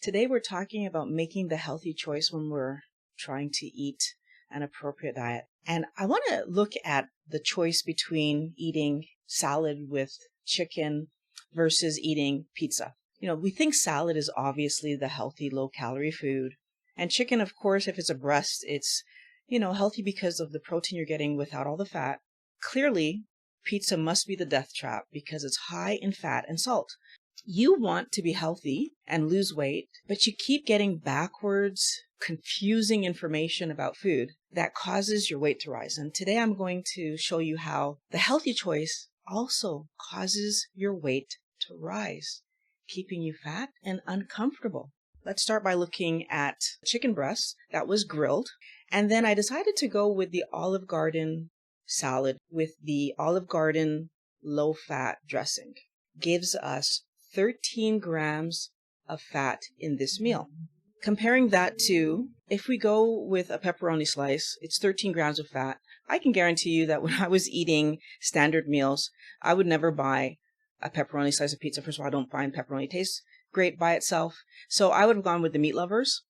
Today we're talking about making the healthy choice when we're trying to eat an appropriate diet. And I want to look at the choice between eating salad with chicken versus eating pizza. We think salad is obviously the healthy, low-calorie food. And chicken, of course, if it's a breast, it's, healthy because of the protein you're getting without all the fat. Clearly, pizza must be the death trap because it's high in fat and salt. You want to be healthy and lose weight, but you keep getting backwards, confusing information about food that causes your weight to rise. And today I'm going to show you how the healthy choice also causes your weight to rise, keeping you fat and uncomfortable. Let's start by looking at chicken breast that was grilled. And then I decided to go with the Olive Garden salad with the Olive Garden low-fat dressing. Gives us 13 grams of fat in this meal. Comparing that to, if we go with a pepperoni slice, it's 13 grams of fat. I can guarantee you that when I was eating standard meals, I would never buy a pepperoni slice of pizza. First of all, I don't find pepperoni tastes great by itself. So I would have gone with the meat lovers,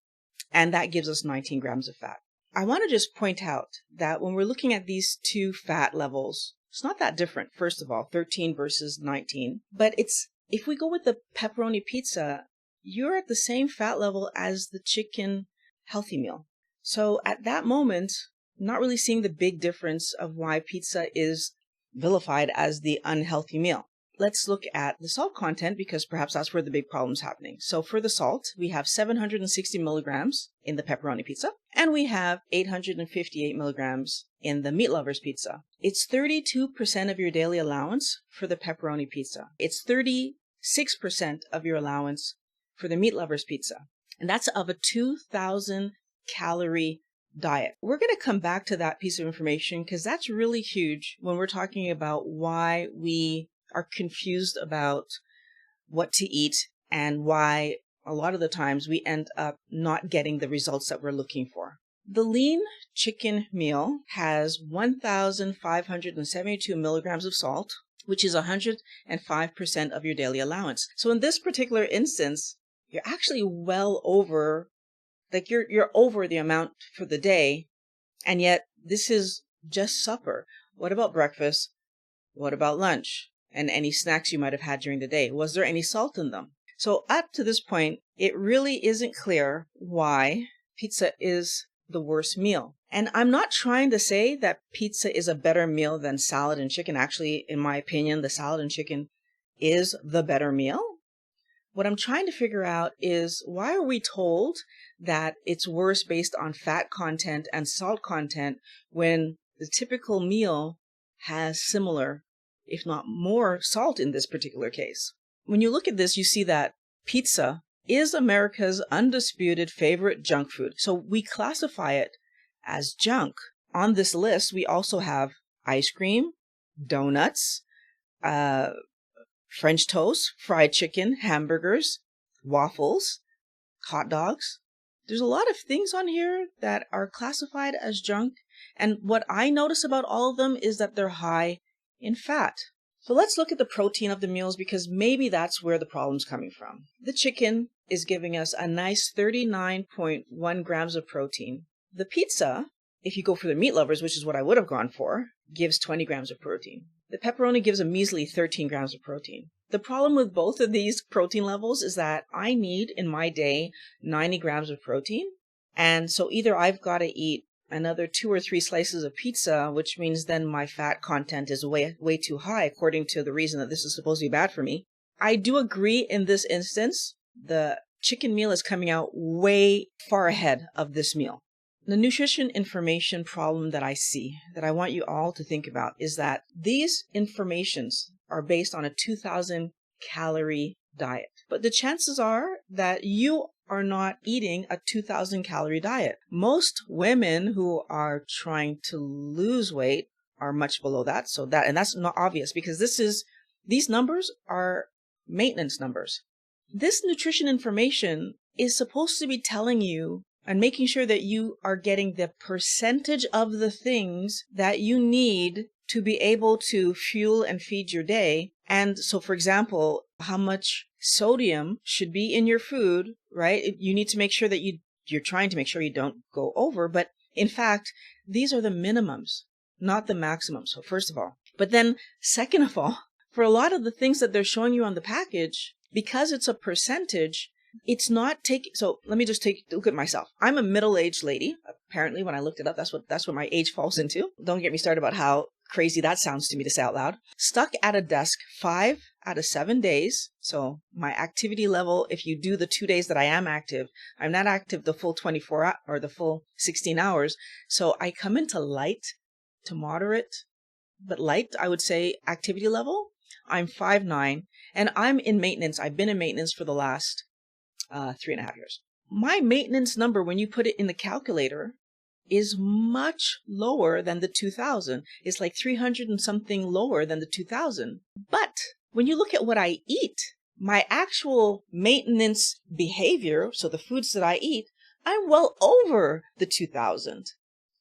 and that gives us 19 grams of fat. I want to just point out that when we're looking at these two fat levels, it's not that different, first of all, 13 versus 19. But if we go with the pepperoni pizza, you're at the same fat level as the chicken healthy meal. So at that moment, not really seeing the big difference of why pizza is vilified as the unhealthy meal. Let's look at the salt content because perhaps that's where the big problem's happening. So for the salt, we have 760 milligrams in the pepperoni pizza, and we have 858 milligrams in the meat lovers pizza. It's 32% of your daily allowance for the pepperoni pizza. It's 36% of your allowance for the meat lovers pizza. And that's of a 2,000 calorie diet. We're going to come back to that piece of information because that's really huge when we're talking about why we are confused about what to eat and why a lot of the times we end up not getting the results that we're looking for. The lean chicken meal has 1,572 milligrams of salt, which is 105% of your daily allowance. So in this particular instance, you're actually well over, you're over the amount for the day, and yet this is just supper. What about breakfast? What about lunch? And any snacks you might have had during the day? Was there any salt in them? So up to this point, it really isn't clear why pizza is the worst meal. And I'm not trying to say that pizza is a better meal than salad and chicken. Actually, in my opinion, the salad and chicken is the better meal. What I'm trying to figure out is why are we told that it's worse based on fat content and salt content when the typical meal has similar, if not more, salt in this particular case? When you look at this, you see that pizza is America's undisputed favorite junk food. So we classify it as junk. On this list, we also have ice cream, donuts, French toast, fried chicken, hamburgers, waffles, hot dogs. There's a lot of things on here that are classified as junk. And what I notice about all of them is that they're high in fat. So let's look at the protein of the meals because maybe that's where the problem's coming from. The chicken is giving us a nice 39.1 grams of protein. The pizza, if you go for the meat lovers, which is what I would have gone for, gives 20 grams of protein. The pepperoni gives a measly 13 grams of protein. The problem with both of these protein levels is that I need in my day 90 grams of protein. And so either I've got to eat another 2 or 3 slices of pizza, which means then my fat content is way too high, according to the reason that this is supposed to be bad for me. I do agree in this instance, the chicken meal is coming out way far ahead of this meal. The nutrition information problem that I see, that I want you all to think about, is that these informations are based on a 2,000 calorie diet. But the chances are that you are not eating a 2,000 calorie diet. Most women who are trying to lose weight are much below that. And that's not obvious because these numbers are maintenance numbers. This nutrition information is supposed to be telling you and making sure that you are getting the percentage of the things that you need to be able to fuel and feed your day And so, for example, how much sodium should be in your food, right? You need to make sure that you're trying to make sure you don't go over. But in fact, these are the minimums, not the maximums. So first of all, but then second of all, for a lot of the things that they're showing you on the package, because it's a percentage, it's not taking. So let me just look at myself. I'm a middle-aged lady. Apparently, when I looked it up, that's what my age falls into. Don't get me started about how crazy that sounds to me to say out loud. Stuck at a desk 5 out of 7 days. So my activity level, if you do the 2 days that I am active, I'm not active the full 24 or the full 16 hours. So I come into light to moderate, but light, I would say, activity level. I'm 5'9", and I'm in maintenance. I've been in maintenance for the last 3.5 years. My maintenance number, when you put it in the calculator, is much lower than the 2000. It's like 300 and something lower than the 2000. But when you look at what I eat, my actual maintenance behavior, so the foods that I eat, I'm well over the 2000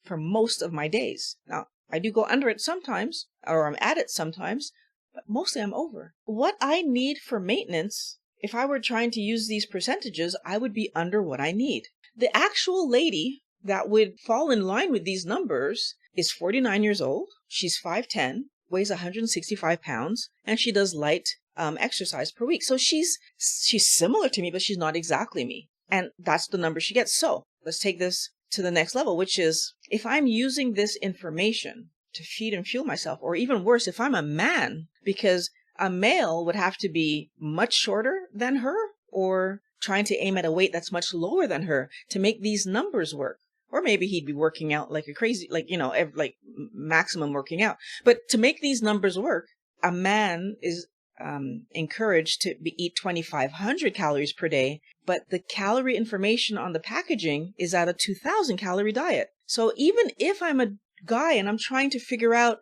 for most of my days. Now, I do go under it sometimes, or I'm at it sometimes, but mostly I'm over. What I need for maintenance, if I were trying to use these percentages, I would be under what I need. The actual lady that would fall in line with these numbers is 49 years old. She's 5'10", weighs 165 pounds, and she does light exercise per week. So she's similar to me, but she's not exactly me. And that's the number she gets. So let's take this to the next level, which is if I'm using this information to feed and fuel myself, or even worse, if I'm a man, because a male would have to be much shorter than her or trying to aim at a weight that's much lower than her to make these numbers work. Or maybe he'd be working out like a crazy, like maximum working out. But to make these numbers work, a man is encouraged to eat 2,500 calories per day, but the calorie information on the packaging is at a 2,000 calorie diet. So even if I'm a guy and I'm trying to figure out,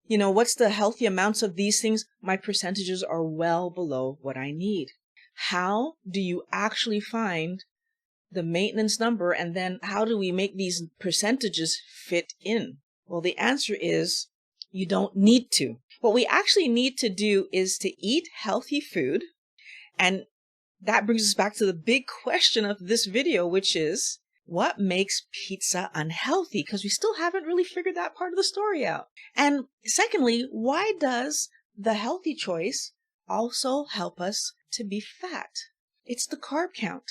what's the healthy amounts of these things, my percentages are well below what I need. How do you actually find the maintenance number, and then how do we make these percentages fit in? Well, the answer is you don't need to. What we actually need to do is to eat healthy food. And that brings us back to the big question of this video, which is what makes pizza unhealthy? Because we still haven't really figured that part of the story out. And secondly, why does the healthy choice also help us to be fat? It's the carb count.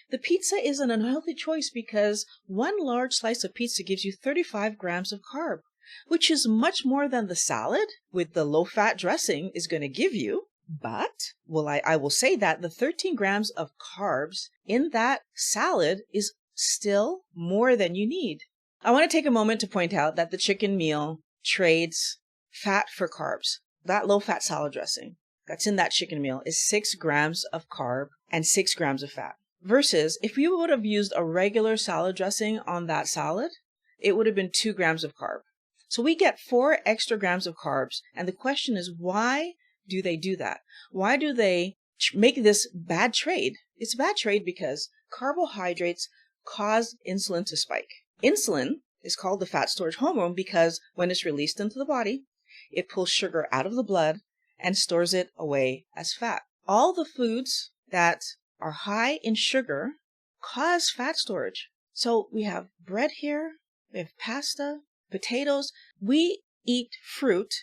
The pizza is an unhealthy choice because one large slice of pizza gives you 35 grams of carb, which is much more than the salad with the low-fat dressing is going to give you. But, I will say that the 13 grams of carbs in that salad is still more than you need. I want to take a moment to point out that the chicken meal trades fat for carbs. That low-fat salad dressing that's in that chicken meal is 6 grams of carb and 6 grams of fat. Versus, if we would have used a regular salad dressing on that salad, it would have been 2 grams of carb. So we get 4 extra grams of carbs. And the question is, why do they do that? Why do they make this bad trade? It's a bad trade because carbohydrates cause insulin to spike. Insulin is called the fat storage hormone because when it's released into the body, it pulls sugar out of the blood and stores it away as fat. All the foods that are high in sugar cause fat storage. So we have bread here, we have pasta, potatoes. We eat fruit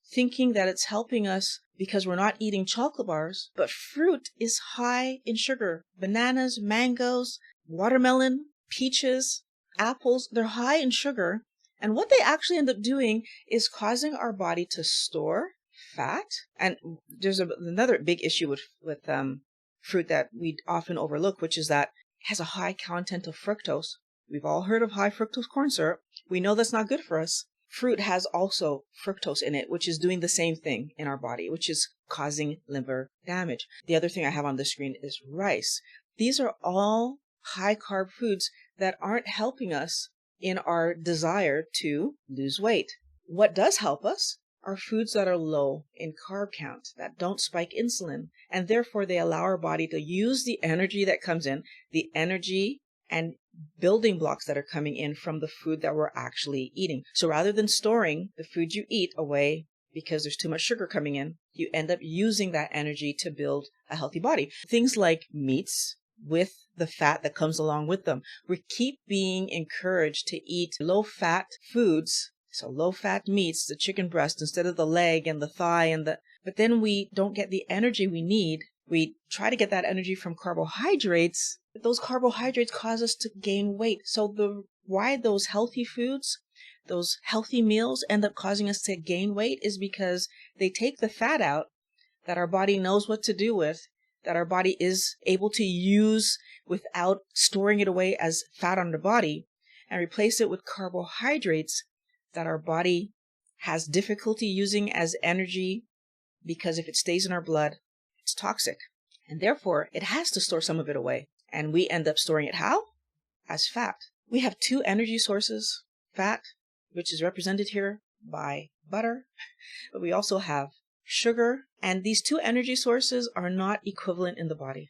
thinking that it's helping us because we're not eating chocolate bars, but fruit is high in sugar. Bananas, mangoes, watermelon, peaches, apples, they're high in sugar. And what they actually end up doing is causing our body to store fat. And there's another big issue with fruit that we often overlook, which is that it has a high content of fructose. We've all heard of high fructose corn syrup. We know that's not good for us. Fruit has also fructose in it, which is doing the same thing in our body, which is causing liver damage. The other thing I have on the screen is rice. These are all high carb foods that aren't helping us in our desire to lose weight. What does help us are foods that are low in carb count, that don't spike insulin, and therefore they allow our body to use the energy that comes in, the energy and building blocks that are coming in from the food that we're actually eating. So rather than storing the food you eat away because there's too much sugar coming in, you end up using that energy to build a healthy body. Things like meats with the fat that comes along with them. We keep being encouraged to eat low-fat foods, so low-fat meats, the chicken breast instead of the leg and the thigh but then we don't get the energy we need. We try to get that energy from carbohydrates, but those carbohydrates cause us to gain weight. So why those healthy foods, those healthy meals end up causing us to gain weight is because they take the fat out that our body knows what to do with, that our body is able to use without storing it away as fat on the body, and replace it with carbohydrates that our body has difficulty using as energy, because if it stays in our blood, it's toxic. And therefore, it has to store some of it away. And we end up storing it how? As fat. We have two energy sources, fat, which is represented here by butter, but we also have sugar, and these two energy sources are not equivalent in the body.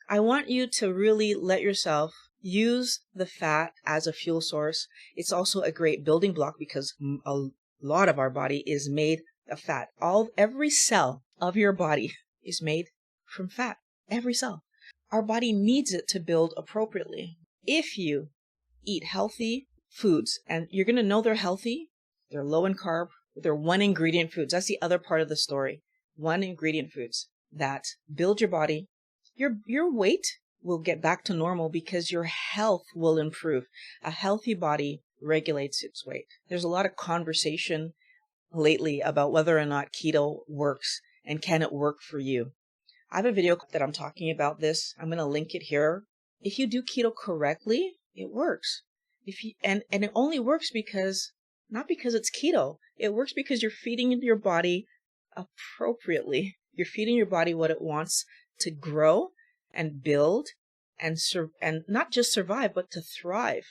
I want you to really let yourself use the fat as a fuel source. It's also a great building block because a lot of our body is made of fat. Every cell of your body is made from fat. Every cell. Our body needs it to build appropriately. If you eat healthy foods, and you're going to know they're healthy, they're low in carb, they're one ingredient foods. That's the other part of the story. One ingredient foods that build your body. Your weight will get back to normal because your health will improve. A healthy body regulates its weight. There's a lot of conversation lately about whether or not keto works and can it work for you. I have a video that I'm talking about this. I'm going to link it here. If you do keto correctly, it works. And it only works not because it's keto. It works because you're feeding your body appropriately. You're feeding your body what it wants to grow and build and not just survive, but to thrive.